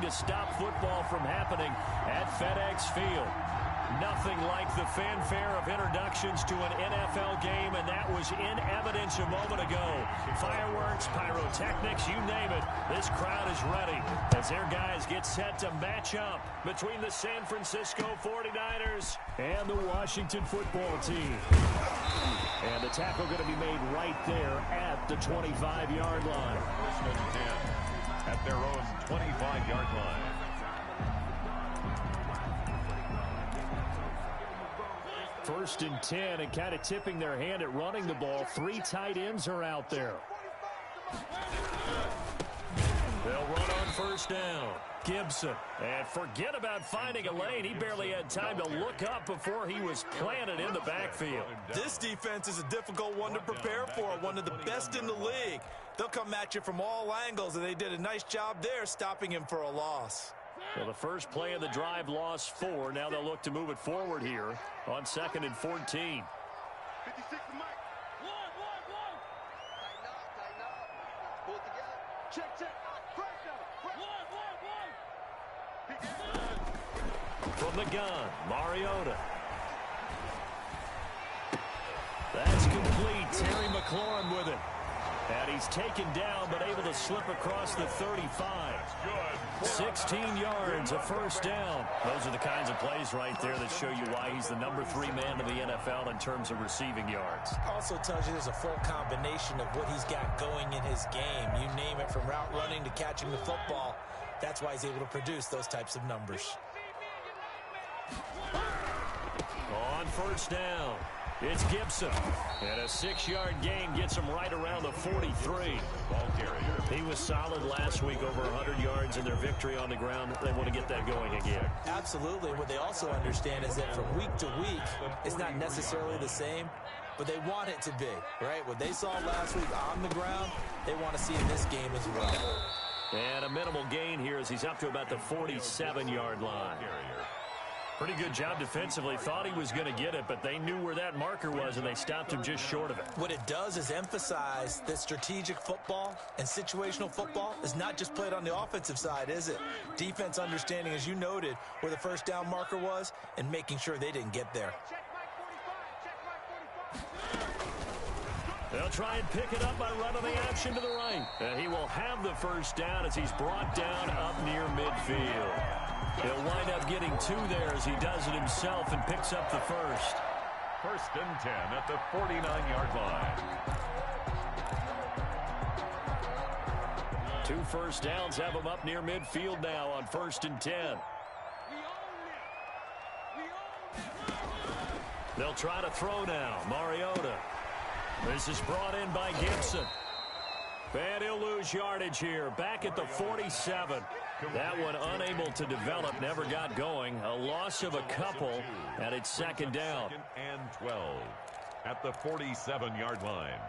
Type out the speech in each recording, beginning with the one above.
to stop football from happening at FedEx Field. Nothing like the fanfare of introductions to an NFL game, and that was in evidence a moment ago. Fireworks, pyrotechnics, you name it. This crowd is ready as their guys get set to match up between the San Francisco 49ers and the Washington football team. And the tackle going to be made right there at the 25-yard line. First and 10 at their own 25-yard line. First and 10, and kind of tipping their hand at running the ball. 3 tight ends are out there. They'll run on first down. Gibson. And forget about finding a lane. He barely had time to look up before he was planted in the backfield. This defense is a difficult one to prepare for, one of the best in the league. They'll come at you from all angles, and they did a nice job there stopping him for a loss. Well, the first play of the drive lost 4. Now they'll look to move it forward here on 2nd and 14. 56 to Mike. Tighten up. Pull it together. Check. From the gun, Mariota. That's complete. Terry McLaurin with it. And he's taken down, but able to slip across the 35. 16 yards, a first down. Those are the kinds of plays right there that show you why he's the number 3 man in the NFL in terms of receiving yards. Also tells you there's a full combination of what he's got going in his game. You name it, from route running to catching the football. That's why he's able to produce those types of numbers. On first down, it's Gibson. And a 6-yard gain gets him right around the 43. Ball carrier. He was solid last week, over 100 yards in their victory on the ground. They want to get that going again. Absolutely. What they also understand is that from week to week, it's not necessarily the same, but they want it to be, right? What they saw last week on the ground, they want to see in this game as well. And a minimal gain here as he's up to about the 47-yard line. Pretty good job defensively. Thought he was going to get it, but they knew where that marker was, and they stopped him just short of it. What it does is emphasize that strategic football and situational football is not just played on the offensive side, is it? Defense understanding, as you noted, where the first down marker was and making sure they didn't get there. They'll try and pick it up by running the option to the right. And he will have the first down as he's brought down up near midfield. He'll wind up getting 2 there as he does it himself and picks up the first. First and 10 at the 49-yard line. 2 first downs have him up near midfield now on first and 10. They'll try to throw now. Mariota. This is brought in by Gibson. And he'll lose yardage here. Back at the 47. That one unable to develop, never got going. A loss of a couple, and it's 2nd down. 2nd and 12 at the 47-yard line.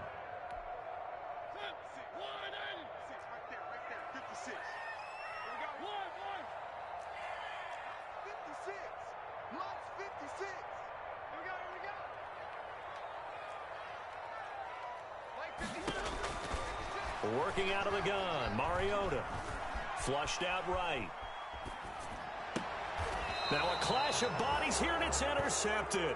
Working out of the gun, Mariota. Flushed out right. Now a clash of bodies here, and it's intercepted.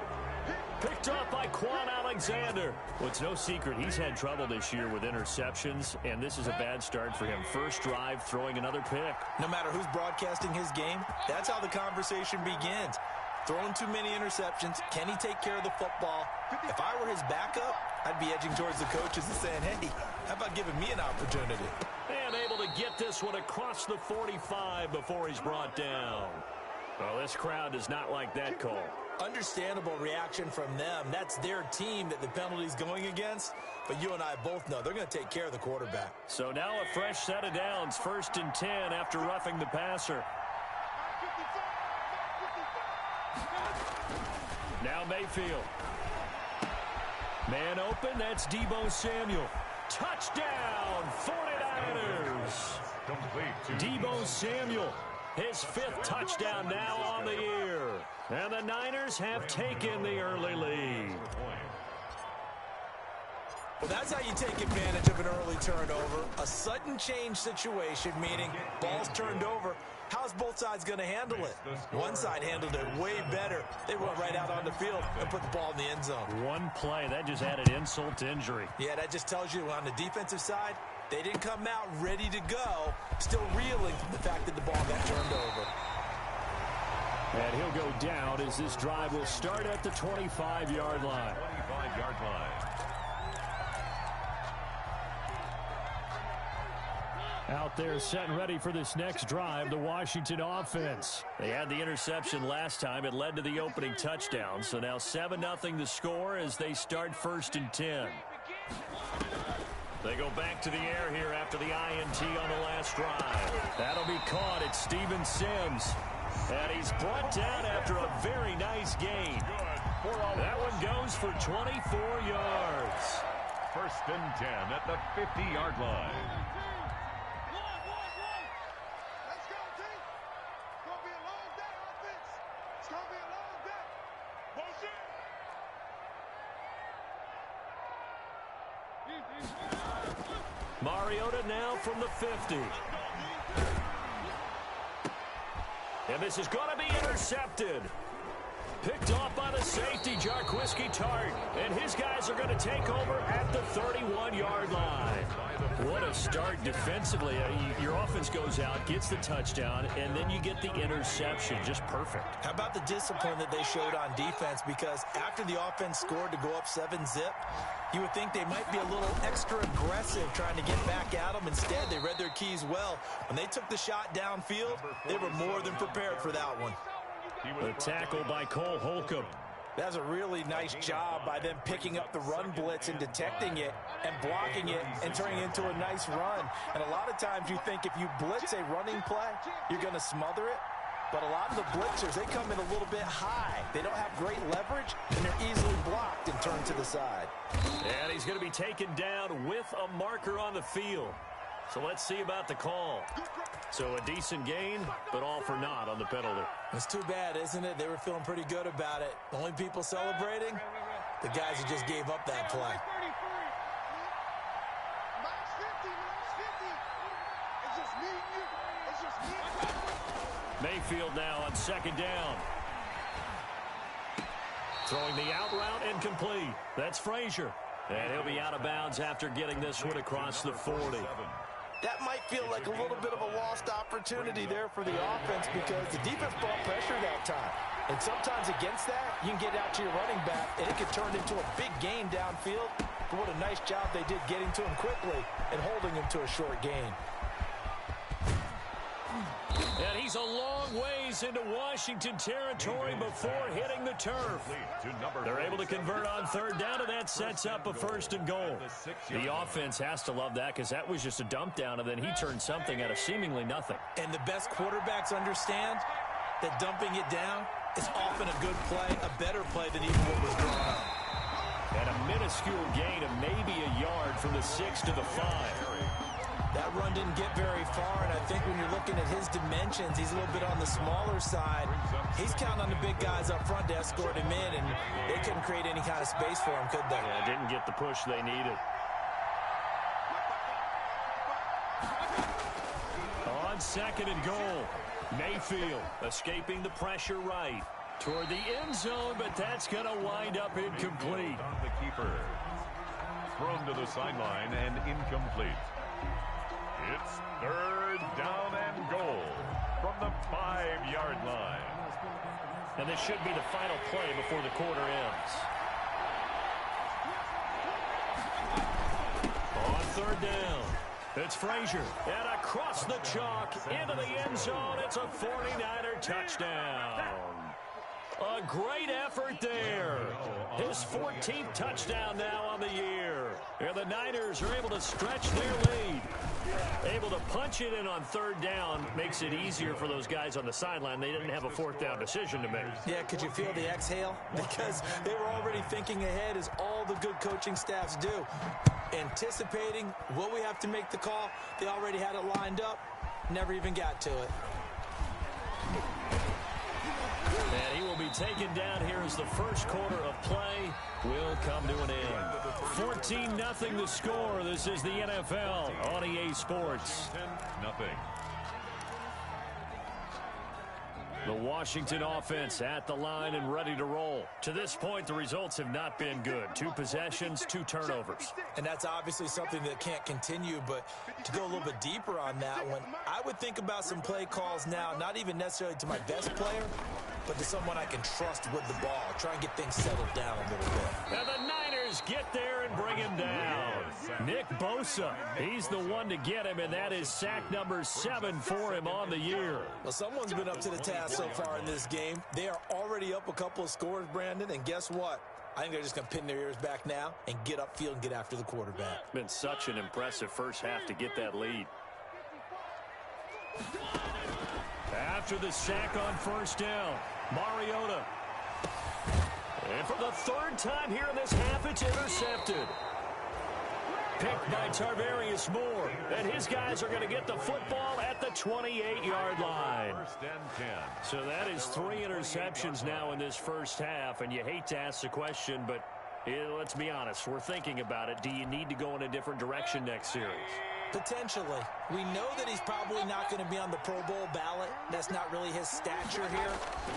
Picked off by Quan Alexander. Well, it's no secret he's had trouble this year with interceptions, and this is a bad start for him. First drive, throwing another pick. No matter who's broadcasting his game, that's how the conversation begins. Throwing too many interceptions. Can he take care of the football? If I were his backup, I'd be edging towards the coaches and saying, hey, how about giving me an opportunity? And able to get this one across the 45 before he's brought down. Well, this crowd does not like that call. Understandable reaction from them. That's their team that the penalty's going against. But you and I both know they're going to take care of the quarterback. So now a fresh set of downs. 1st and 10 after roughing the passer. Now Mayfield. Man open, that's Deebo Samuel. Touchdown, 49ers. Deebo Samuel, his 5th touchdown now on the year. And the Niners have taken the early lead. Well, that's how you take advantage of an early turnover. A sudden change situation, meaning balls turned over. How how's both sides going to handle it? One side handled it way better. They went right out on the field and put the ball in the end zone. One play, that just added insult to injury. Yeah, that just tells you on the defensive side, they didn't come out ready to go, still reeling from the fact that the ball got turned over. And he'll go down as this drive will start at the 25-yard line. 25-yard line. Out there set and ready for this next drive, the Washington offense. They had the interception last time. It led to the opening touchdown. So now 7-0 the score as they start 1st and 10. They go back to the air here after the INT on the last drive. That'll be caught. It's Steven Sims. And he's brought down after a very nice gain. That one goes for 24 yards. 1st and 10 at the 50-yard line. Let's go, team. It's going to be a long day, offense. It's going to be a long day. Bullshit. Mariota now from the 50. And this is going to be intercepted. Picked off by the safety, Jarquiski Tart. And his guys are going to take over at the 31-yard line. What a start defensively. Your offense goes out, gets the touchdown, and then you get the interception. Just perfect. How about the discipline that they showed on defense? Because after the offense scored to go up 7-zip, you would think they might be a little extra aggressive trying to get back at them. Instead, they read their keys well. When they took the shot downfield, they were more than prepared for that one. The tackle by Cole Holcomb. That's a really nice job by them picking up the run blitz and detecting it and blocking it and turning it into a nice run. And a lot of times you think if you blitz a running play, you're going to smother it. But a lot of the blitzers, they come in a little bit high. They don't have great leverage, and they're easily blocked and turned to the side. And he's going to be taken down with a marker on the field. So let's see about the call. So a decent gain, but all for naught on the penalty. It's too bad, isn't it? They were feeling pretty good about it. The only people celebrating, the guys who just gave up that play. Max 50, Max 50. It's just me and you. It's just me and you. Mayfield now on 2nd down. Throwing the out route incomplete. That's Frazier. And he'll be out of bounds after getting this one across the 40. That might feel like a little bit of a lost opportunity there for the offense because the defense brought pressure that time. And sometimes against that, you can get out to your running back, and it could turn into a big gain downfield. But what a nice job they did getting to him quickly and holding him to a short gain. And he's a long ways into Washington territory before hitting the turf. They're able to convert on 3rd down, and that sets up a 1st and goal. The offense has to love that because that was just a dump down, and then he turned something out of seemingly nothing. And the best quarterbacks understand that dumping it down is often a good play, a better play than even what was drawn up. And a minuscule gain of maybe a yard from the 6 to the 5. That run didn't get very far, and I think when you're looking at his dimensions, he's a little bit on the smaller side. He's counting on the big guys up front to escort him in, and they couldn't create any kind of space for him, could they? Yeah, didn't get the push they needed. On 2nd and goal, Mayfield escaping the pressure right toward the end zone, but that's going to wind up incomplete. On the keeper. Thrown to the sideline and incomplete. It's 3rd down and goal from the 5-yard line. And this should be the final play before the quarter ends. On 3rd down, it's Frazier. And across the chalk into the end zone, it's a 49er touchdown. A great effort there. His 14th touchdown now on the year. And the Niners are able to stretch their lead. Able to punch it in on 3rd down makes it easier for those guys on the sideline. They didn't have a 4th down decision to make. Yeah, could you feel the exhale? Because they were already thinking ahead, as all the good coaching staffs do. Anticipating, will we have to make the call? They already had it lined up. Never even got to it. And he will be taken down here as the first quarter of play will come to an end. 14-0 the score. This is the NFL on EA Sports. 10-0. The Washington offense at the line and ready to roll. To this point, the results have not been good. 2 possessions, 2 turnovers. And that's obviously something that can't continue, but to go a little bit deeper on that one, I would think about some play calls now, not even necessarily to my best player, but to someone I can trust with the ball. Try and get things settled down a little bit. And the Niners get there and bring him down. Nick Bosa, he's the one to get him, and that is sack number 7 for him on the year. Well, someone's been up to the task so far in this game. They are already up a couple of scores, Brandon, and guess what? I think they're just going to pin their ears back now and get upfield and get after the quarterback. Been such an impressive first half to get that lead. After the sack on first down, Mariota. And for the 3rd time here in this half, it's intercepted. Picked by Tarvarius Moore. And his guys are going to get the football at the 28-yard line. So that is 3 interceptions now in this first half. And you hate to ask the question, but let's be honest. We're thinking about it. Do you need to go in a different direction next series? Potentially. We know that he's probably not going to be on the Pro Bowl ballot. That's not really his stature here.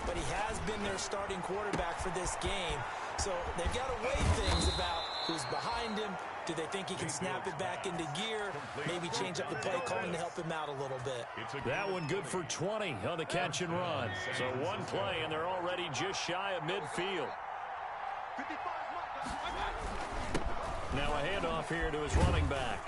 But he has been their starting quarterback for this game. So they've got to weigh things about who's behind him. Do they think he can snap it back into gear? Maybe change up the play calling to help him out a little bit. That one good for 20 on the catch and run. So one play, and they're already just shy of midfield. Now a handoff here to his running back.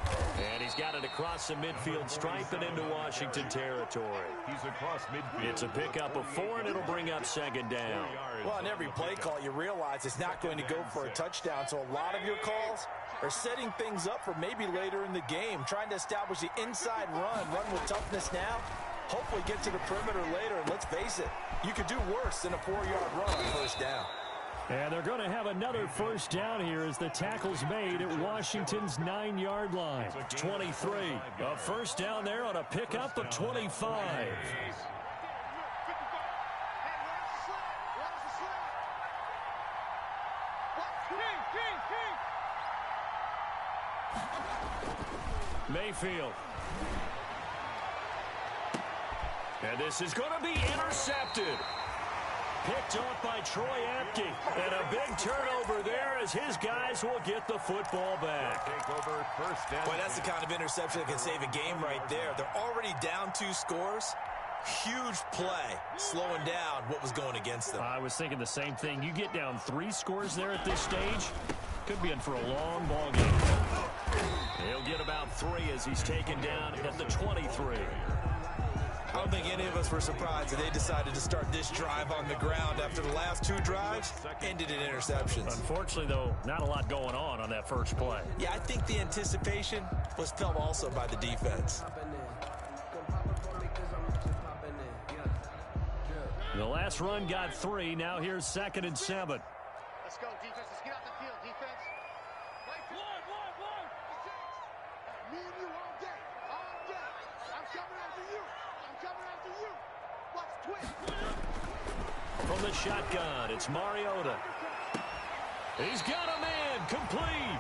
And he's got it across the midfield stripe and into Washington territory. He's across midfield. It's a pickup of 4, and it'll bring up 2nd down. Well, on every play call, you realize it's not going to go for a touchdown. So a lot of your calls are setting things up for maybe later in the game, trying to establish the inside run with toughness now. Hopefully get to the perimeter later, and let's face it, you could do worse than a 4-yard run on first down. And they're going to have another first down here as the tackle's made at Washington's 9-yard line. 23. A first down there on a pickup of 25. Mayfield. And this is going to be intercepted. Picked off by Troy Apke. And a big turnover there as his guys will get the football back. Boy, that's the kind of interception that can save a game right there. They're already down 2 scores. Huge play, slowing down what was going against them. I was thinking the same thing. You get down 3 scores there at this stage, could be in for a long ball game. He'll get about 3 as he's taken down at the 23. I don't think any of us were surprised that they decided to start this drive on the ground after the last 2 drives ended in interceptions. Unfortunately, though, not a lot going on that first play. Yeah, I think the anticipation was felt also by the defense. The last run got 3. Now here's 2nd and 7. Let's go, defense. Let's get out the field, defense. Me and you all day. All day. I'm coming after you. I'm coming after you. Watch twist. From the shotgun, it's Mariota. He's got a man, complete.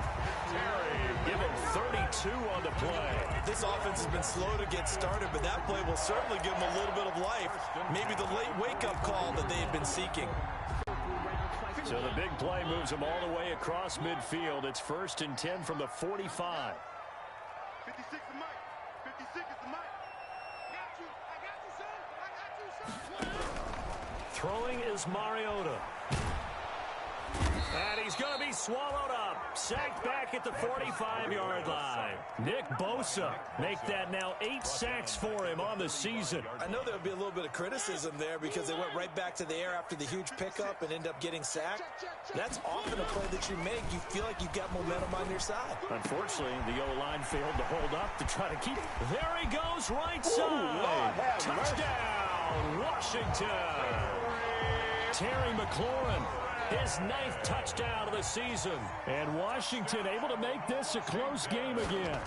Give him 32 on the play. This offense has been slow to get started, but that play will certainly give them a little bit of life. Maybe the late wake-up call that they had been seeking. So the big play moves them all the way across midfield. It's 1st and 10 from the 45. 56 is Mike. 56 is the Mike. I got you, son. Throwing is Mariota. And he's going to be swallowed up. Sacked back at the 45-yard line. Nick Bosa make that now 8 sacks for him on the season. I know there'll be a little bit of criticism there because they went right back to the air after the huge pickup and end up getting sacked. That's often a play that you make. You feel like you've got momentum on your side. Unfortunately, the O-line failed to hold up to try to keep. There he goes, right side. Touchdown, Washington. Terry McLaurin. His 9th touchdown of the season. And Washington able to make this a close game again.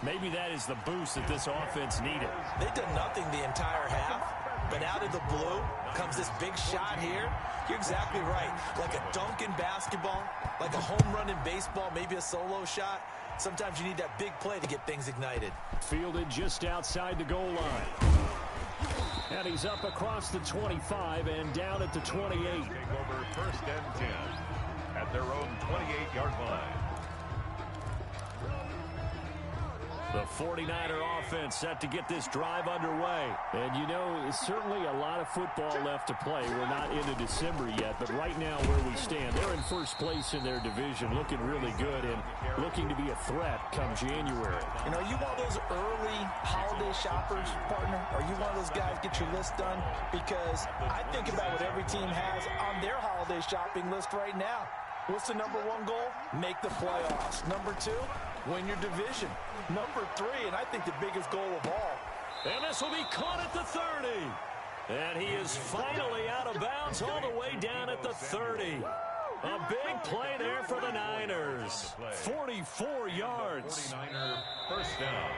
Maybe that is the boost that this offense needed. They've done nothing the entire half, but out of the blue comes this big shot here. You're exactly right. Like a dunk in basketball, like a home run in baseball, maybe a solo shot. Sometimes you need that big play to get things ignited. Fielded just outside the goal line. And he's up across the 25 and down at the 28. Take over 1st and 10 at their own 28-yard line. The 49er offense set to get this drive underway. And, you know, certainly a lot of football left to play. We're not into December yet, but right now where we stand, they're in first place in their division, looking really good and looking to be a threat come January. You know, you one of those early holiday shoppers, partner? Are you one of those guys get your list done? Because I think about what every team has on their holiday shopping list right now. What's the number one goal? Make the playoffs. Number two, win your division. Number three, and I think the biggest goal of all. And this will be caught at the 30. And he is finally out of bounds all the way down at the 30. A big play there for the Niners. 44 yards. 49er first down.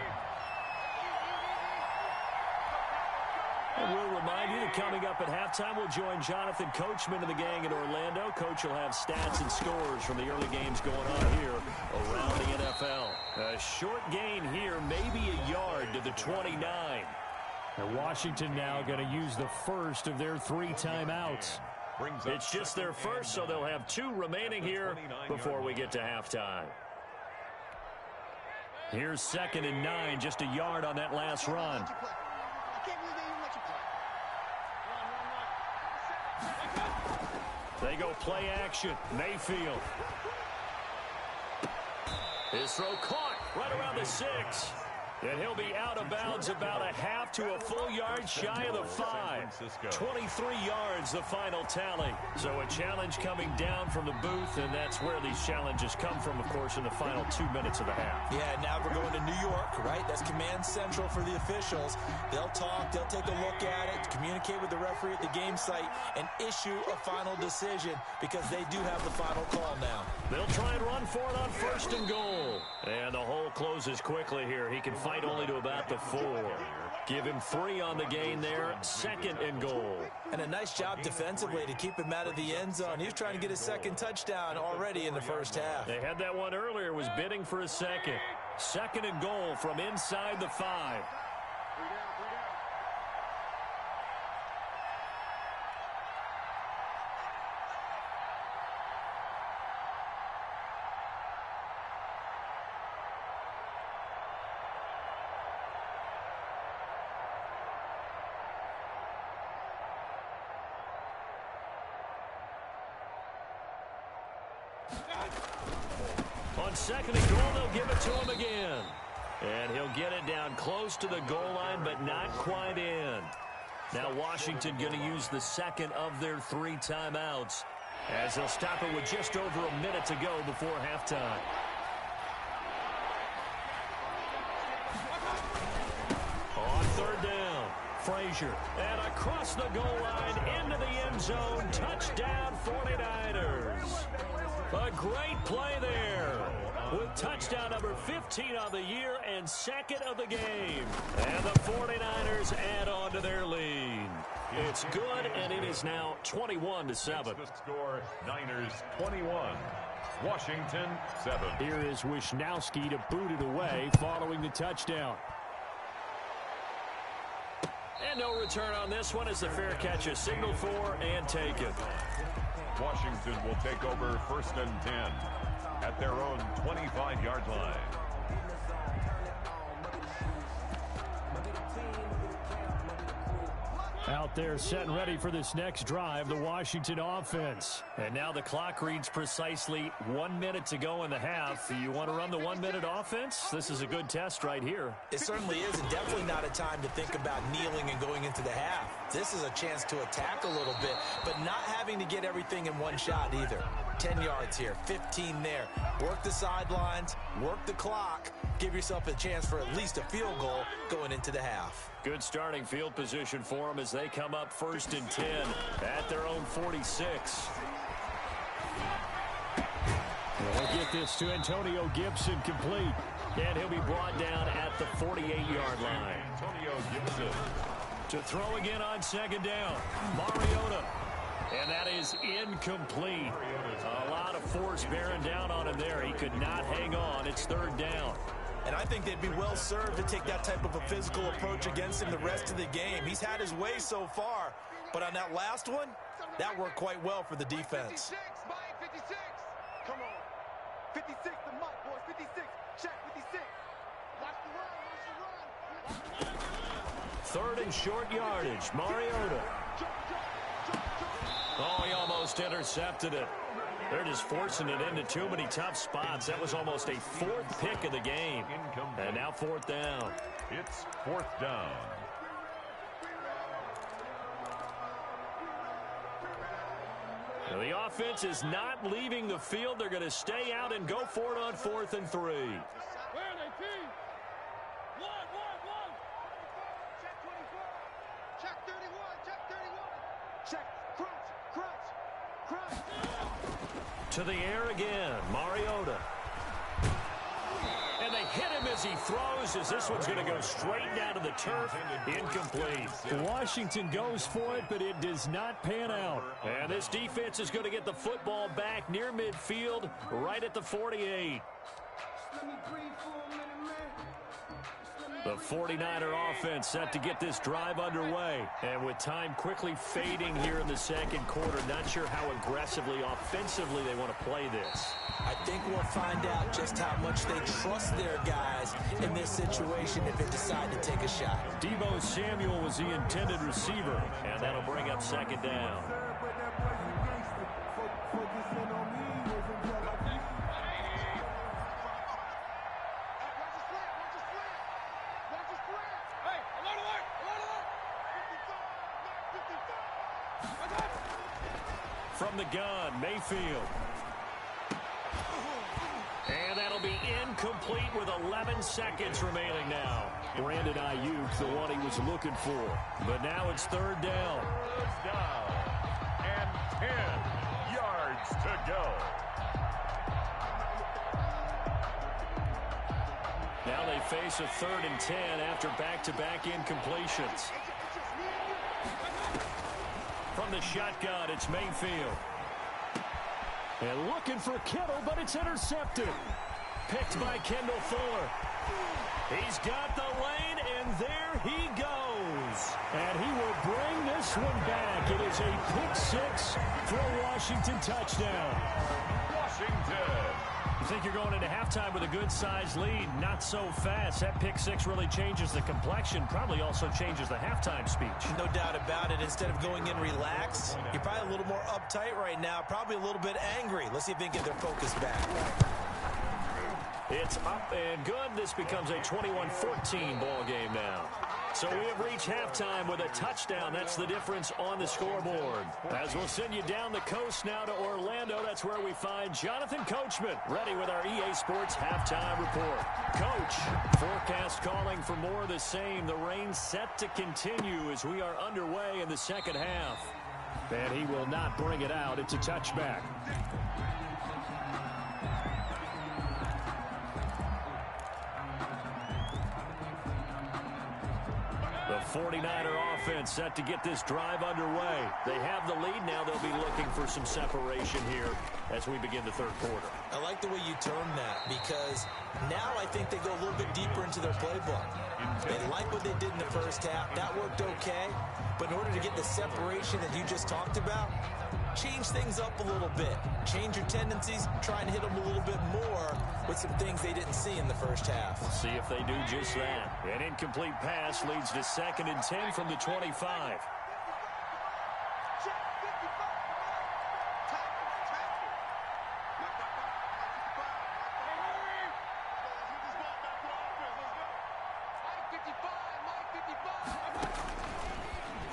And we'll remind you that coming up at halftime, we'll join Jonathan Coachman of the gang in Orlando. Coach will have stats and scores from the early games going on here around the NFL. A short gain here, maybe a yard to the 29. And Washington now going to use the first of their 3 timeouts. It's just their first, so they'll have 2 remaining here before we get to halftime. Here's 2nd and 9, just a yard on that last run. They go play action. Mayfield. His throw caught right around the 6. And he'll be out of bounds about a half to a full yard shy of the 5. 23 yards, the final tally. So a challenge coming down from the booth, and that's where these challenges come from, of course, in the final 2 minutes of the half. Yeah, now we're going to New York, right? That's command central for the officials. They'll talk, they'll take a look at it, communicate with the referee at the game site, and issue a final decision because they do have the final call now. They'll try and run for it on 1st and goal. And the hole closes quickly here. He can fight only to about the 4. Give him 3 on the gain there. 2nd and goal. And a nice job defensively to keep him out of the end zone. He was trying to get his 2nd touchdown already in the first half. They had that one earlier, was bidding for a 2nd. 2nd and goal from inside the 5. On 2nd and goal, they'll give it to him again. And he'll get it down close to the goal line, but not quite in. Now Washington going to use the 2nd of their 3 timeouts as they'll stop it with just over a minute to go before halftime. On 3rd down, Frazier. And across the goal line into the end zone. Touchdown 49ers. A great play there with touchdown number 15 on the year and 2nd of the game. And the 49ers add on to their lead. It's good, and it is now 21-7. The score, Niners 21, Washington 7. Here is Wisnowski to boot it away following the touchdown. And no return on this one as the fair catch is signaled for and taken. Washington will take over 1st and 10 at their own 25-yard line. Out there set and ready for this next drive, the Washington offense. And now the clock reads precisely 1 minute to go in the half. You want to run the 1 minute offense? This is a good test right here. It certainly is, and definitely not a time to think about kneeling and going into the half. This is a chance to attack a little bit, but not having to get everything in one shot either. 10 yards here, 15 there. Work the sidelines, work the clock. Give yourself a chance for at least a field goal going into the half. Good starting field position for them as they come up 1st and 10 at their own 46. They'll get this to Antonio Gibson complete. And he'll be brought down at the 48-yard line. Antonio Gibson. To throw again on 2nd down. Mariota. And that is incomplete. A lot of force bearing down on him there. He could not hang on. It's 3rd down. And I think they'd be well served to take that type of a physical approach against him the rest of the game. He's had his way so far, but on that last one, that worked quite well for the defense. 56, Mike, 56. Come on. 56 to Mike, boys. 56. Check 56. Watch the run. Watch the run. Third and short yardage. Mariota. Oh, he almost intercepted it. They're just forcing it into too many tough spots. That was almost a fourth pick of the game. And now fourth down. It's fourth down. Now, the offense is not leaving the field. They're going to stay out and go for it on 4th and 3. Where are they, team? One. Check 24. Check 31. Check 31. Check. Crunch. To the air again. Mariota. And they hit him as he throws, as this one's going to go straight down to the turf. Incomplete. Washington goes for it, but it does not pan out. And this defense is going to get the football back near midfield, right at the 48. The 49er offense set to get this drive underway. And with time quickly fading here in the second quarter, not sure how aggressively, offensively they want to play this. I think we'll find out just how much they trust their guys in this situation if they decide to take a shot. Deebo Samuel was the intended receiver, and that'll bring up second down. From the gun, Mayfield. And that'll be incomplete with 11 seconds remaining now. Brandon Ayuk, the one he was looking for. But now it's third down. Third down. And 10 yards to go. Now they face a 3rd and 10 after back-to-back incompletions. From the shotgun, it's Mayfield. And looking for Kittle, but it's intercepted. Picked by Kendall Fuller. He's got the lane, and there he goes. And he will bring this one back. It is a pick-6 for a Washington touchdown. Washington. You think you're going into halftime with a good-sized lead? Not so fast. That pick-6 really changes the complexion, probably also changes the halftime speech. No doubt about it. Instead of going in relaxed, you're probably a little more uptight right now, probably a little bit angry. Let's see if they can get their focus back. It's up and good. This becomes a 21-14 ball game now. So we have reached halftime with a touchdown. That's the difference on the scoreboard. As we'll send you down the coast now to Orlando, that's where we find Jonathan Coachman, ready with our EA Sports halftime report. Coach, forecast calling for more of the same. The rain set to continue as we are underway in the second half. And he will not bring it out. It's a touchback. The 49er offense set to get this drive underway. They have the lead now. They'll be looking for some separation here as we begin the third quarter. I like the way you term that, because now I think they go a little bit deeper into their playbook. They like what they did in the first half. That worked okay. But in order to get the separation that you just talked about, change things up a little bit. Change your tendencies, try and hit them a little bit more with some things they didn't see in the first half. See if they do just that. An incomplete pass leads to 2nd and 10 from the 25.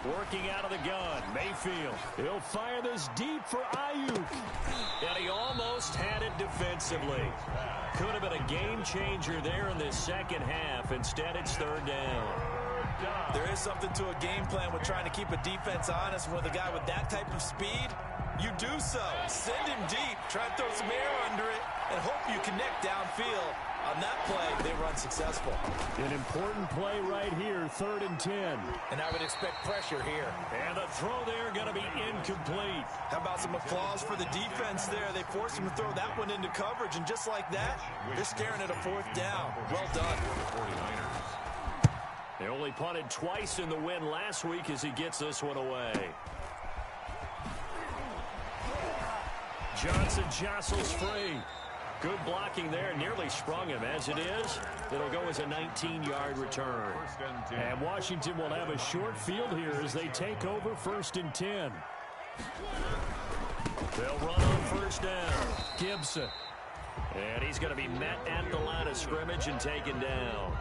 Working out of the gun, Mayfield. He'll fire this deep for Ayuk. And he almost had it defensively. Could have been a game changer there in this second half. Instead, it's third down. There is something to a game plan with trying to keep a defense honest. And with a guy with that type of speed, you do so. Send him deep. Try and throw some air under it and hope you connect downfield On that play, they were unsuccessful. An important play right here, 3rd and 10. And I would expect pressure here. And the throw there going to be incomplete. How about some applause for the defense there? They forced him to throw that one into coverage, and just like that, they're staring at a 4th down. Well done. They only punted twice in the win last week as he gets this one away. Johnson jostles free. Good blocking there, nearly sprung him. As it is, it'll go as a 19-yard return. And Washington will have a short field here as they take over 1st and 10. They'll run on 1st down. Gibson. And he's going to be met at the line of scrimmage and taken down.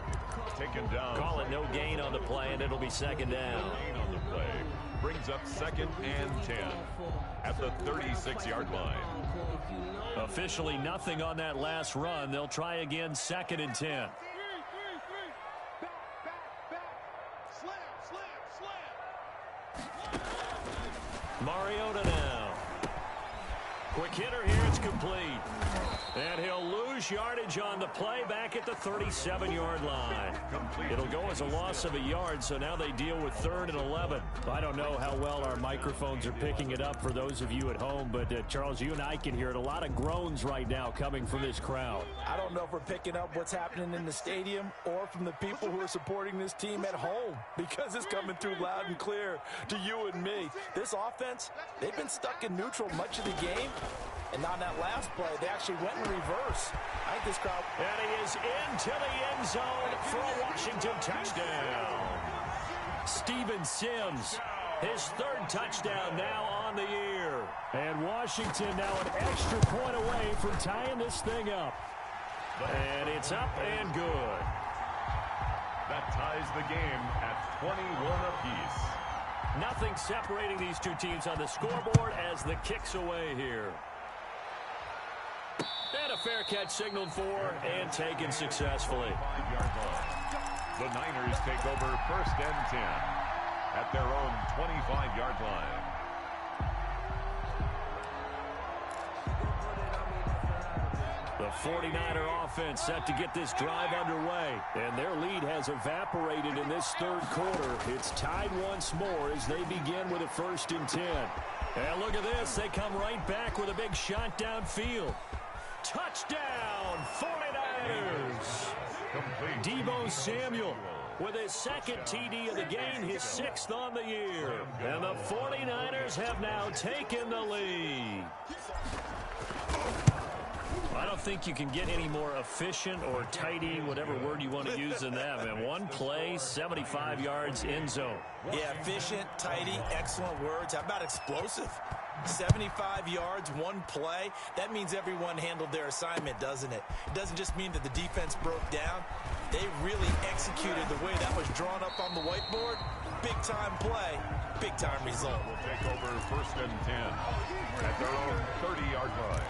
Call it no gain on the play, and it'll be 2nd down. On the play brings up 2nd and 10 at the 36-yard line. Officially nothing on that last run. They'll try again, 2nd and 10. Back. Slam. Mariota now. Quick hitter here, it's complete. And he'll lose yardage on the play back at the 37-yard line. It'll go as a loss of a yard, so now they deal with 3rd and 11. I don't know how well our microphones are picking it up for those of you at home, but Charles, you and I can hear it. A lot of groans right now coming from this crowd. I don't know if we're picking up what's happening in the stadium or from the people who are supporting this team at home, because it's coming through loud and clear to you and me. This offense, they've been stuck in neutral much of the game. And on that last play, they actually went in reverse. I think this crowd... And he is into the end zone for a Washington touchdown. Steven Sims, his 3rd touchdown now on the year. And Washington now an extra point away from tying this thing up. And it's up and good. That ties the game at 21 apiece. Nothing separating these two teams on the scoreboard as the kick's away here. And a fair catch signaled for and taken successfully. 5-yard line. The Niners take over 1st and 10 at their own 25-yard line. The 49er offense set to get this drive underway. And their lead has evaporated in this 3rd quarter. It's tied once more as they begin with a 1st and 10. And look at this. They come right back with a big shot downfield. Touchdown, 49ers. Deebo Samuel with his 2nd TD of the game, his 6th on the year. And the 49ers have now taken the lead. I don't think you can get any more efficient or tidy, whatever word you want to use than that, man. One play, 75 yards, end zone. Yeah, efficient, tidy, excellent words. How about explosive? 75 yards, one play. That means everyone handled their assignment, doesn't it? It doesn't just mean that the defense broke down. They really executed the way that was drawn up on the whiteboard. Big-time play, big-time result. Will take over 1st and 10 at their own 30-yard line.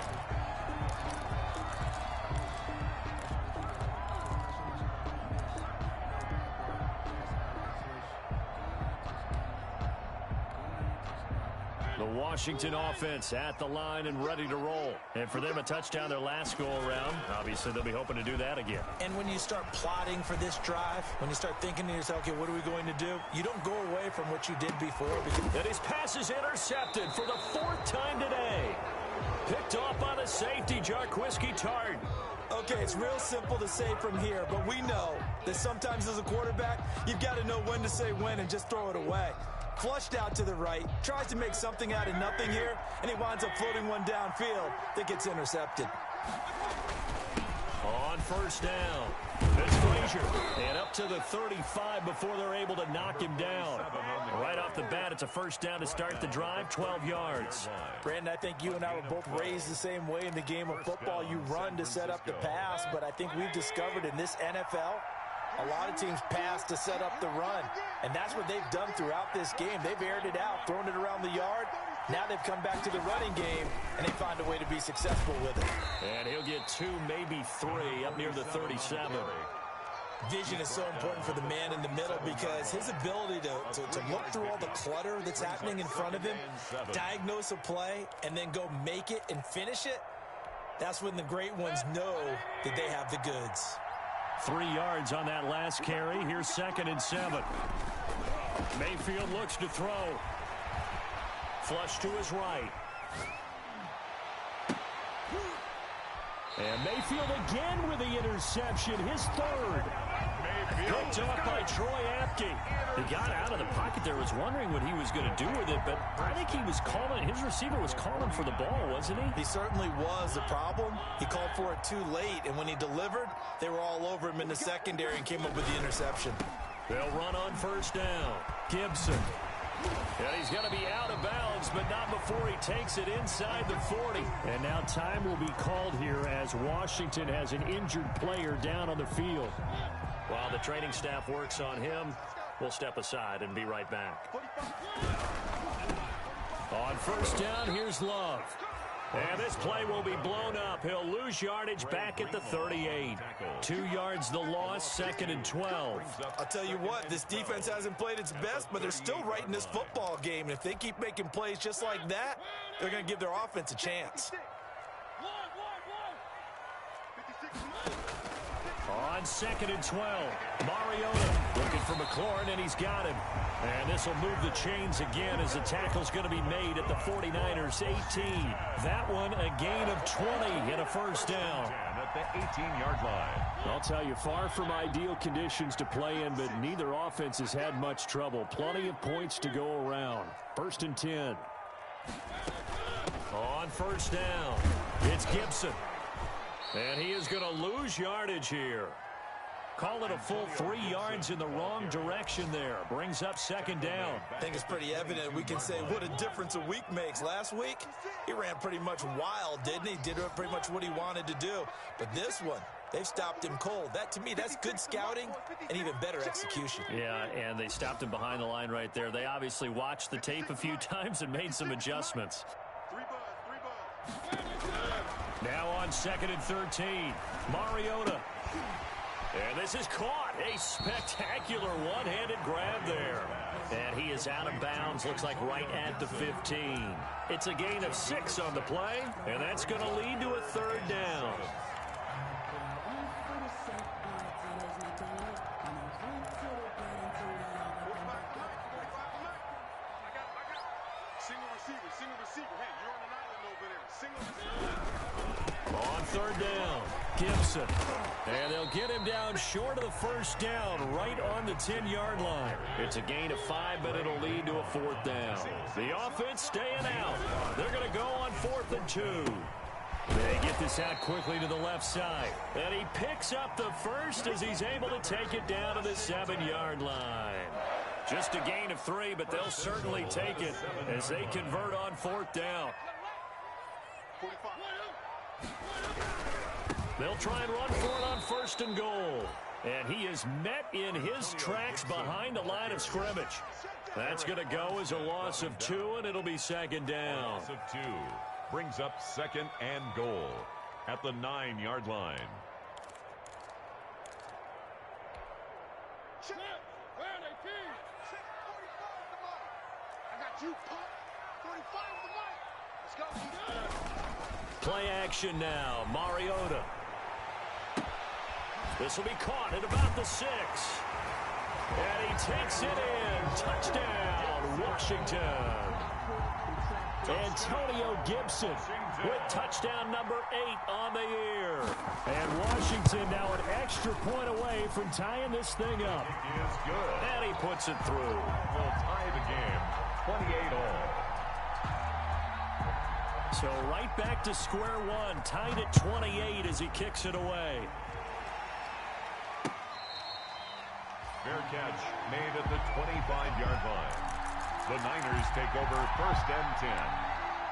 The Washington offense at the line and ready to roll. And for them, a touchdown their last go-around. Obviously, they'll be hoping to do that again. And when you start plotting for this drive, when you start thinking to yourself, okay, what are we going to do? You don't go away from what you did before. And his pass is intercepted for the 4th time today. Picked off by the safety, Jarquiski Tart. Okay, it's real simple to say from here, but we know that sometimes as a quarterback, you've got to know when to say when and just throw it away. Flushed out to the right, tries to make something out of nothing here, and he winds up floating one downfield that gets intercepted. On 1st down, it's Frazier. And up to the 35 before they're able to knock him down. Right off the bat, it's a 1st down to start the drive, 12 yards. Brandon, I think you and I were both raised the same way in the game of football. You run to set up the pass, but I think we've discovered in this NFL, a lot of teams pass to set up the run, and that's what they've done throughout this game. They've aired it out, thrown it around the yard. Now they've come back to the running game, and they find a way to be successful with it. And he'll get 2, maybe 3 up near the 37. Vision is so important for the man in the middle because his ability to look through all the clutter that's happening in front of him, diagnose a play, and then go make it and finish it, That's when the great ones know that they have the goods. 3 yards on that last carry. Here's 2nd and 7. Mayfield looks to throw. Flush to his right. And Mayfield again with the interception, his 3rd. Picked off by Troy Apke. He got out of the pocket there, was wondering what he was going to do with it, but I think he was calling, his receiver was calling for the ball, wasn't he? He certainly was. The problem, he called for it too late, and when he delivered, they were all over him in the secondary and came up with the interception. They'll run on 1st down. Gibson. And he's going to be out of bounds, but not before he takes it inside the 40. And now time will be called here as Washington has an injured player down on the field. While the training staff works on him, we'll step aside and be right back. On 1st down, here's Love. And this play will be blown up. He'll lose yardage back at the 38. 2 yards the loss, 2nd and 12. I'll tell you what, this defense hasn't played its best, but they're still right in this football game. And if they keep making plays just like that, they're going to give their offense a chance. On 2nd and 12, Mariota looking for McLaurin, and he's got him. And this will move the chains again as the tackle's going to be made at the 49ers 18. That one a gain of 20 and a 1st down. At the 18-yard line. I'll tell you, far from ideal conditions to play in, but neither offense has had much trouble. Plenty of points to go around. 1st and 10. On 1st down, it's Gibson. And he is going to lose yardage here. Call it a full 3 yards in the wrong direction there. Brings up 2nd down. I think it's pretty evident. We can say what a difference a week makes. Last week, he ran pretty much wild, didn't he? Did pretty much what he wanted to do. But this one, they've stopped him cold. That, to me, that's good scouting and even better execution. Yeah, and they stopped him behind the line right there. They obviously watched the tape a few times and made some adjustments. Now on 2nd and 13, Mariota. And this is caught. A spectacular one-handed grab there. And he is out of bounds, looks like right at the 15. It's a gain of 6 on the play, and that's going to lead to a 3rd down. Single receiver. Hey, you're on an island over there. Single receiver. On 3rd down, Gibson. And they'll get him down short of the 1st down, right on the 10-yard line. It's a gain of 5, but it'll lead to a 4th down. The offense staying out. They're going to go on 4th and 2. They get this out quickly to the left side. And he picks up the 1st as he's able to take it down to the 7-yard line. Just a gain of 3, but they'll certainly take it as they convert on 4th down. They'll try and run for it on 1st and goal. And he is met in his tracks behind the line of scrimmage. That's going to go as a loss of 2, and it'll be 2nd down. Loss of 2 brings up 2nd and goal at the 9-yard line. Where are they, P? 45 I got you, Pop. 45 with the mic. Let's go. Play action now. Mariota. This will be caught at about the 6. And he takes it in. Touchdown, Washington. Antonio Gibson with touchdown number 8 on the year. And Washington now an extra point away from tying this thing up. It is good. And he puts it through. Will tie the game, 28 all. So right back to square one, tied at 28 as he kicks it away. Fair catch made at the 25-yard line. The Niners take over 1st and 10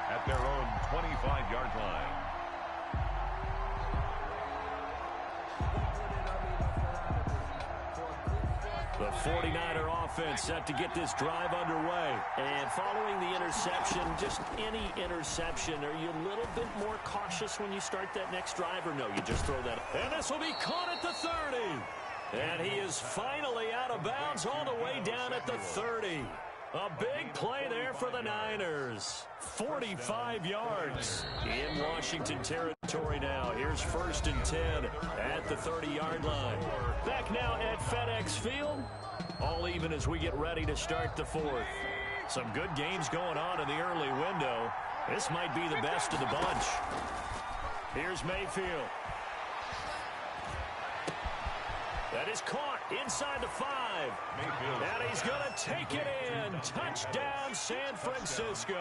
at their own 25-yard line. The 49er offense set to get this drive underway. And following the interception, just any interception, are you a little bit more cautious when you start that next drive, or no, you just throw that? And this will be caught at the 30. And he is finally out of bounds all the way down at the 30. A big play there for the Niners. 45 yards in Washington territory now. Here's 1st and 10 at the 30-yard line. Back now at FedEx Field. All even as we get ready to start the 4th. Some good games going on in the early window. This might be the best of the bunch. Here's Mayfield. That is caught inside the 5. Mayfield. And he's going to take it in. Touchdown, San Francisco.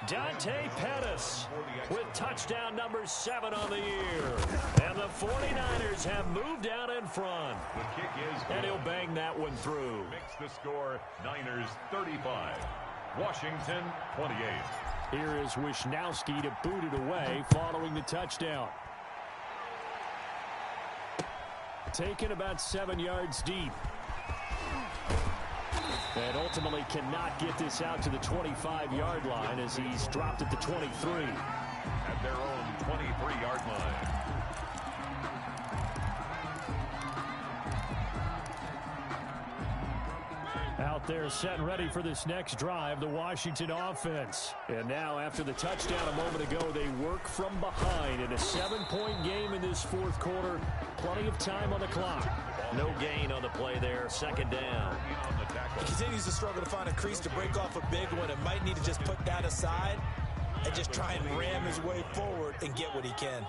Dante Pettis with touchdown number 7 on the year. And the 49ers have moved out in front. The kick is good. And he'll bang that one through. Makes the score Niners 35. Washington 28. Here is Wisnowski to boot it away following the touchdown. Taken about 7 yards deep. And ultimately cannot get this out to the 25-yard line as he's dropped at the 23. At their own 23-yard line. Out there set and ready for this next drive, the Washington offense. And now after the touchdown a moment ago, they work from behind in a 7-point game in this 4th quarter. Plenty of time on the clock. No gain on the play there. 2nd down. He continues to struggle to find a crease to break off a big one. It might need to just put that aside and just try and ram his way forward and get what he can.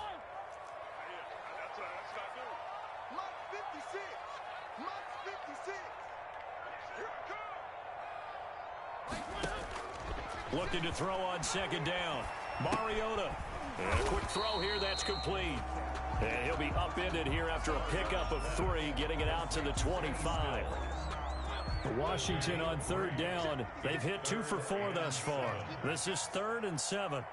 Looking to throw on 2nd down. Mariota. And a quick throw here, that's complete. And he'll be upended here after a pickup of 3, getting it out to the 25. Washington on 3rd down. They've hit 2 for 4 thus far. This is 3rd and 7.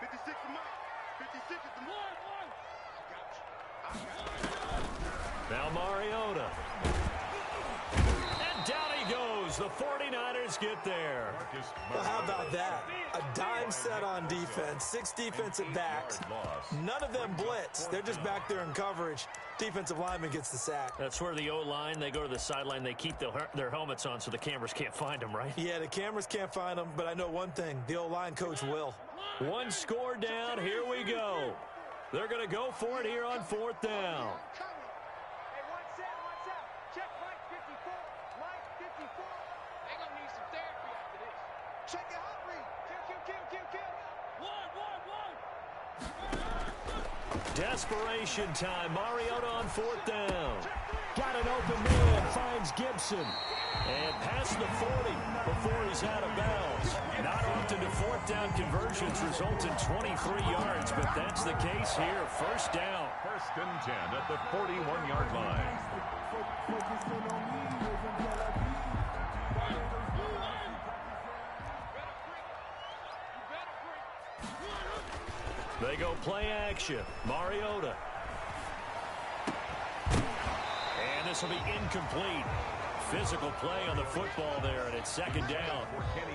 Now Mariota. And down he goes. The 49ers get there. Well, how about that? A dime set on defense, 6 defensive backs. None of them blitz. They're just back there in coverage. Defensive lineman gets the sack. That's where the O-line, they go to the sideline, they keep their helmets on so the cameras can't find them, right? Yeah, the cameras can't find them, but I know one thing. The O-line coach will. 1 score down. Here we go. They're going to go for it here on 4th down. Desperation time. Mariota on 4th down. Got an open man. Finds Gibson. And past the 40 before he's out of bounds. Not often do 4th down conversions result in 23 yards, but that's the case here. 1st down. 1st and 10 at the 41-yard line. They go play action. Mariota. And this will be incomplete. Physical play on the football there, and it's 2nd down.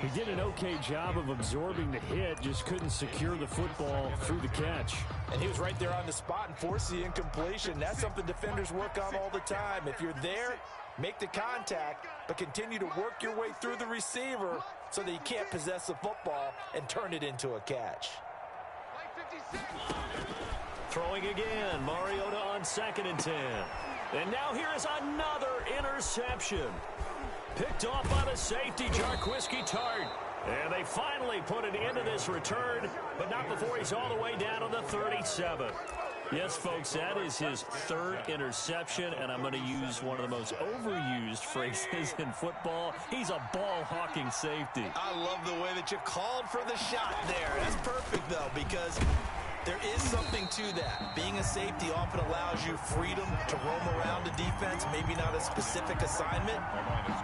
He did an okay job of absorbing the hit, just couldn't secure the football through the catch. And he was right there on the spot and forced the incompletion. That's something defenders work on all the time. If you're there, make the contact, but continue to work your way through the receiver so that you can't possess the football and turn it into a catch. Throwing again. Mariota on 2nd and 10. And now here is another interception. Picked off by the safety, Jarquiski Tart. And they finally put an end to this return, but not before he's all the way down on the 37. Yes, folks, that is his 3rd interception, and I'm going to use one of the most overused phrases in football. He's a ball-hawking safety. I love the way that you called for the shot there. That's perfect, though, because there is something to that. Being a safety often allows you freedom to roam around the defense, maybe not a specific assignment.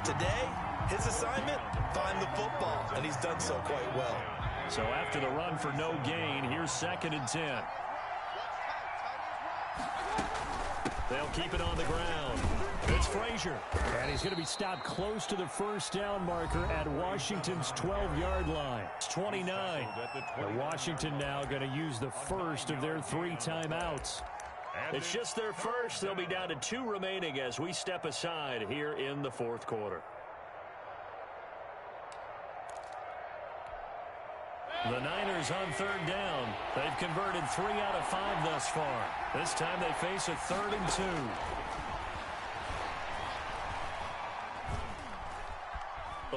Today, his assignment, find the football, and he's done so quite well. So after the run for no gain, here's 2nd and 10. They'll keep it on the ground. It's Frazier. And he's going to be stopped close to the 1st down marker at Washington's 12-yard line. It's 29. And Washington now going to use the first of their 3 timeouts. It's just their first. They'll be down to 2 remaining as we step aside here in the 4th quarter. The Niners on third down. They've converted 3 out of 5 thus far. This time they face a 3rd and 2.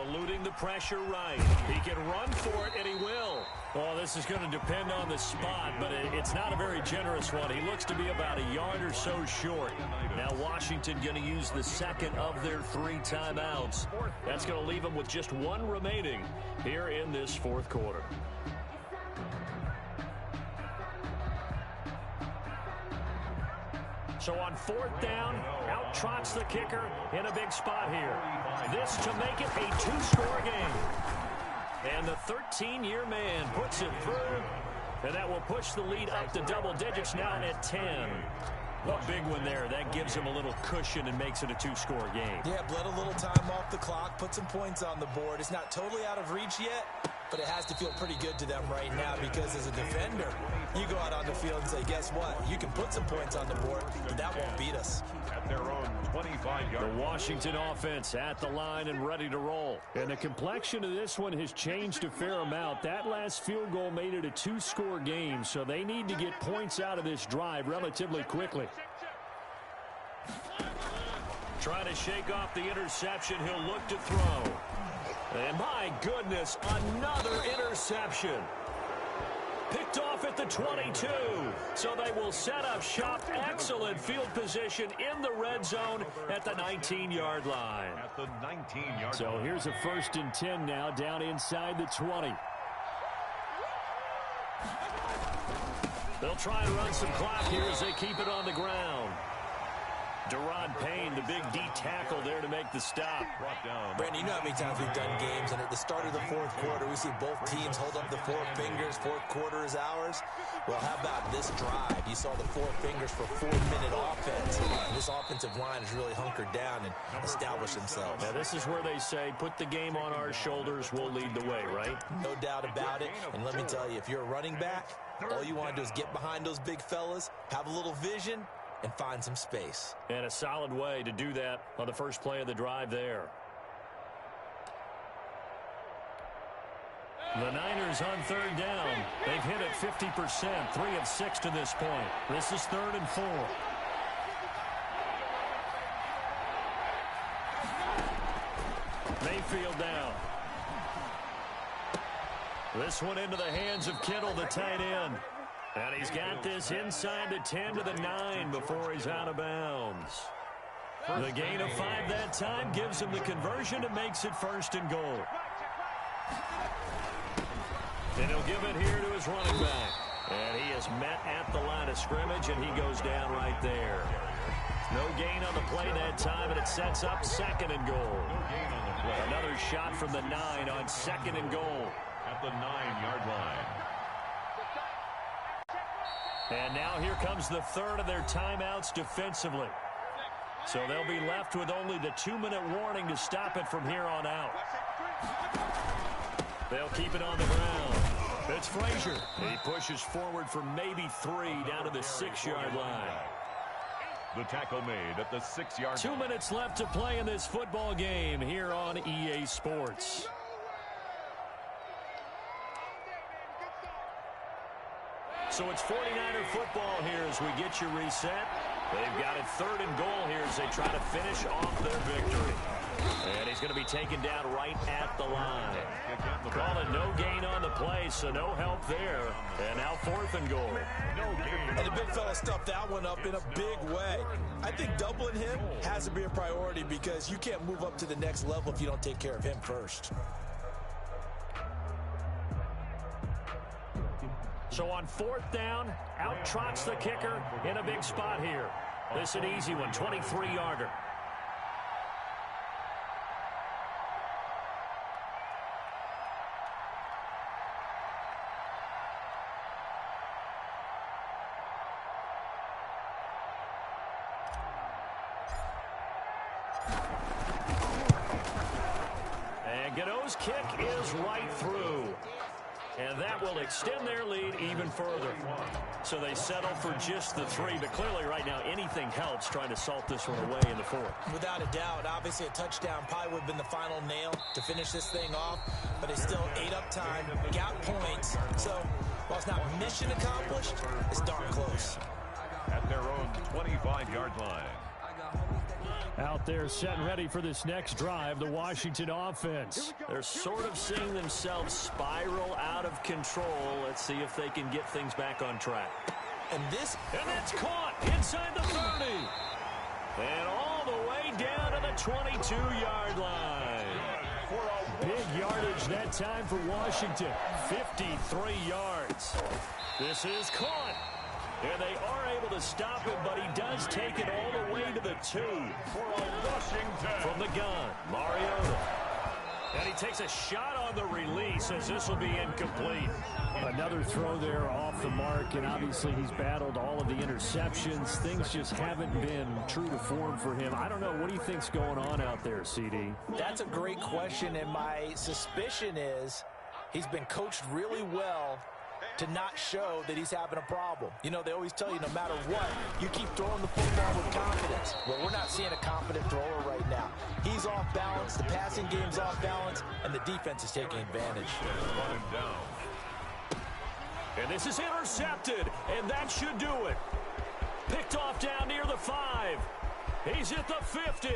Eluding the pressure right. He can run for it, and he will. Well, this is going to depend on the spot, but it's not a very generous one. He looks to be about a yard or so short. Now Washington going to use the second of their 3 timeouts. That's going to leave them with just 1 remaining here in this 4th quarter. So on 4th down, out trots the kicker in a big spot here. This to make it a 2-score game. And the 13-year man puts it through, and that will push the lead up to double digits now at 10. A big one there. That gives him a little cushion and makes it a 2-score game. Yeah, bled a little time off the clock, put some points on the board. It's not totally out of reach yet, but it has to feel pretty good to them right now because as a defender, you go out on the field and say, guess what? You can put some points on the board, but that won't beat us. At their own 25-yard. The Washington offense at the line and ready to roll. And the complexion of this one has changed a fair amount. That last field goal made it a 2-score game, so they need to get points out of this drive relatively quickly. Trying to shake off the interception. He'll look to throw. And my goodness, another interception. Picked off at the 22. So they will set up shop. Excellent field position in the red zone at the 19-yard line. At the 19-yard line. So here's a 1st and 10 now down inside the 20. They'll try and run some clock here as they keep it on the ground. Derod Payne, the big D tackle there to make the stop. Brandon, you know how many times we've done games, and at the start of the 4th quarter, we see both teams hold up the 4 fingers, 4th quarter is ours. Well, how about this drive? You saw the 4 fingers for 4-minute offense. And this offensive line has really hunkered down and established themselves. Now, this is where they say, put the game on our shoulders, we'll lead the way, right? No doubt about it. And let me tell you, if you're a running back, all you want to do is get behind those big fellas, have a little vision, and find some space. And a solid way to do that on the first play of the drive there. The Niners on 3rd down. They've hit it 50%, 3 of 6 to this point. This is 3rd and 4. Mayfield down. This one into the hands of Kittle, the tight end. And he's got this inside the 10 to the 9 before he's out of bounds. The gain of 5 that time gives him the conversion and makes it 1st and goal. And he'll give it here to his running back. And he is met at the line of scrimmage, and he goes down right there. No gain on the play that time, and it sets up 2nd and goal. Another shot from the 9 on 2nd and goal. At the 9-yard line. And now here comes the 3rd of their timeouts defensively. So they'll be left with only the 2-minute warning to stop it from here on out. They'll keep it on the ground. It's Frazier. He pushes forward for maybe 3 down to the 6-yard line. The tackle made at the 6-yard line. 2 minutes left to play in this football game here on EA Sports. So it's 49er football here as we get you reset. They've got it 3rd and goal here as they try to finish off their victory. And he's going to be taken down right at the line. Call it no gain on the play, so no help there. And now 4th and goal. And the big fella stuffed that one up in a big way. I think doubling him has to be a priority because you can't move up to the next level if you don't take care of him first. So on 4th down, out trots the kicker in a big spot here. This an easy one, 23-yarder. And Godot's kick is right through. And that will extend their lead even further. So they settle for just the 3, but clearly right now anything helps trying to salt this one away in the 4th. Without a doubt, obviously a touchdown probably would have been the final nail to finish this thing off, but they still ate up time, got points. So while it's not mission accomplished, it's darn close. At their own 25-yard line. Out there set and ready for this next drive, the Washington offense. They're sort of seeing themselves spiral out of control. Let's see if they can get things back on track. And that's caught inside the 30. And all the way down to the 22-yard line. Big yardage that time for Washington. 53 yards. This is caught. And they are able to stop him, but he does take it all the way to the 2. For a Washington. From the gun, Mariota. And he takes a shot on the release as this will be incomplete. Another throw there off the mark, and obviously he's battled all of the interceptions. Things just haven't been true to form for him. I don't know. What do you think's going on out there, CD? that's a great question, and my suspicion is he's been coached really well to not show that he's having a problem. You know, they always tell you no matter what, you keep throwing the football with confidence. Well, we're not seeing a confident thrower right now. He's off balance, the passing game's off balance, and the defense is taking advantage. Run him down. And this is intercepted, and that should do it. Picked off down near the 5. He's at the 50,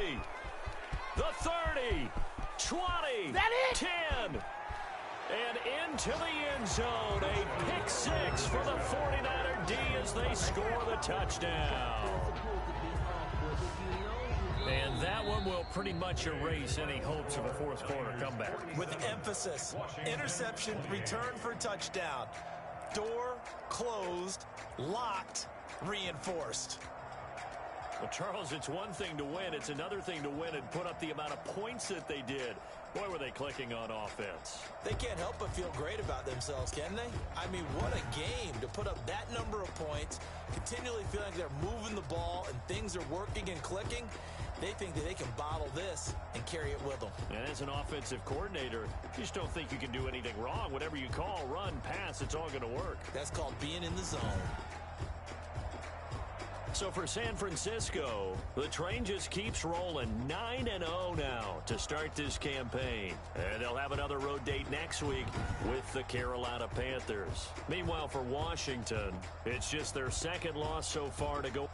the 30, 20, that it? 10. And into the end zone, a pick 6 for the 49er D as they score the touchdown. And that one will pretty much erase any hopes of a fourth quarter comeback. With emphasis, interception, return for touchdown. Door closed, locked, reinforced. Well, Charles, it's one thing to win. It's another thing to win and put up the amount of points that they did. Boy, were they clicking on offense. They can't help but feel great about themselves, can they? I mean, what a game to put up that number of points, continually feeling like they're moving the ball and things are working and clicking. They think that they can bottle this and carry it with them. And as an offensive coordinator, you just don't think you can do anything wrong. Whatever you call, run, pass, it's all going to work. That's called being in the zone. So for San Francisco, the train just keeps rolling 9-0 now to start this campaign. And they'll have another road date next week with the Carolina Panthers. Meanwhile, for Washington, it's just their second loss so far to go.